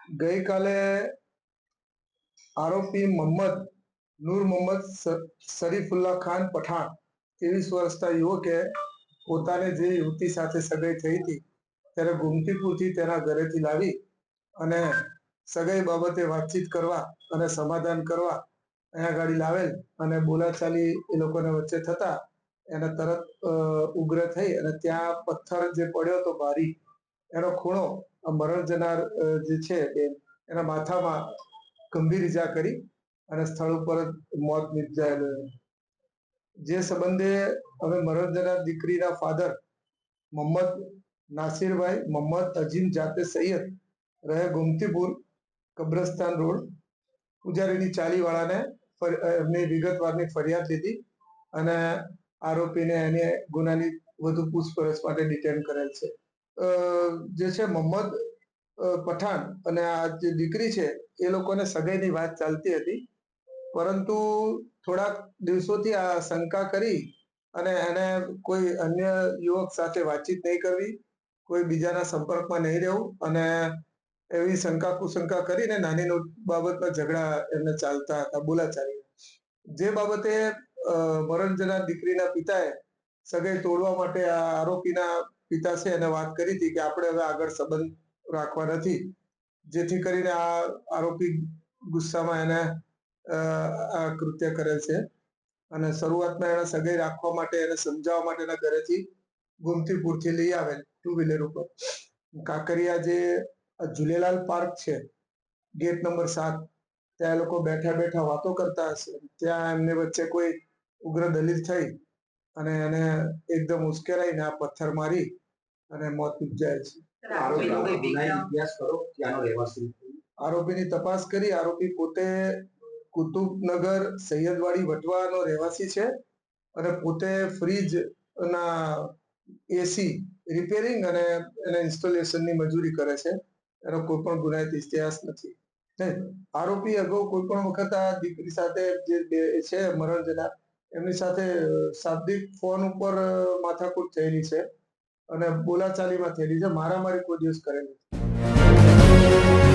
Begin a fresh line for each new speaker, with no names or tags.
ગઈકાલે આરોપી નૂર મોહમ્મદ શરીફુલ્લાહ ખાન પઠાણ 23 વર્ષના યુવકે પોતાને જે યુવતી સાથે સગાઈ થઈ હતી ત્યારે ગુમતીપુરથી તેના ઘરેથી લાવી અને સગાઈ બાબતે વાતચીત કરવા અને સમાધાન કરવા અહીંયા ગાડી લાવેલ અને બોલાચાલી એ લોકોને વચ્ચે થતા એને તરત ઉગ્ર થઈ અને ત્યાં પથ્થર જે પડ્યો હતો ભારી એનો ખૂણો મરણ જનાર જે છે એના માથામાં ગંભીર ઈજા કરી અને સ્થળ ઉપર મોત નિપજાયેલું. જે સંબંધે હવે મરણ જનાર દીકરીના ફાધર મોહમ્મદ નાસિરભાઈ મોહમ્મદ અજીમ જાતે સૈયદ રહે ગુમતીપુર કબ્રસ્તાન રોડ પૂજારીની ચાલીવાળાને એમની વિગતવારની ફરિયાદ લીધી અને આરોપીને એની ગુનાની વધુ પૂછપરછ માટે ડિટેન કરેલ છે. જે છે મોહમ્મદ પઠાણ અને આ જે દીકરી છે એ લોકોને સગાઈની વાત ચાલતી હતી, પરંતુ થોડાક દિવસોથી આ શંકા કરી અને એને કોઈ અન્ય યુવક સાથે વાતચીત નહીં કરવી, કોઈ બીજાના સંપર્કમાં નહીં રહેવું અને એવી શંકા કુશંકા કરીને નાની બાબતમાં ઝઘડા એમને ચાલતા હતા, બોલાચાલી. જે બાબતે મરણ જનાર દીકરીના પિતાએ સગાઈ તોડવા માટે આ આરોપીના પિતા છે એને વાત કરી હતી કે આપણે હવે આગળ સંબંધ રાખવા નથી, જેથી કરીને આ આરોપી ગુસ્સામાં એને આ કૃત્ય કરેલ છે. અને શરૂઆતમાં એને સગાઈ રાખવા માટે એને સમજાવવા માટે એના ઘરેથી ગુમતીપુરથી લઈ આવેલ 2 વ્હીલર ઉપર કાંકરિયા જે ઝૂલેલાલ પાર્ક છે ગેટ નંબર 7 ત્યાં લોકો બેઠા બેઠા વાતો કરતા હશે, ત્યાં એમને વચ્ચે કોઈ ઉગ્ર દલીલ થઈ અને એને એકદમ ઉશ્કેરાઈને આ પથ્થર મારી અને મોત નિપજાયેલ છે. આરોપીની તપાસ કરી. આરોપી પોતે કુતુબનગર સૈયદવાડી વટવાનો રહેવાસી છે અને પોતે ફ્રીજ ના એસી રિપેરિંગ અને એના ઇન્સ્ટોલેશનની મજૂરી કરે છે. એનો કોઈ પણ ગુનાહિત ઇતિહાસ નથી. આરોપી અગાઉ કોઈ પણ વખત આ દીકરી સાથે જે છે મરણ જનાર એમની સાથે શાબ્દિક ફોન ઉપર માથાકૂટ થયેલી છે અને બોલાચાલીમાં થયેલી છે, મારામારી કોઈ દિવસ કરેલી નથી.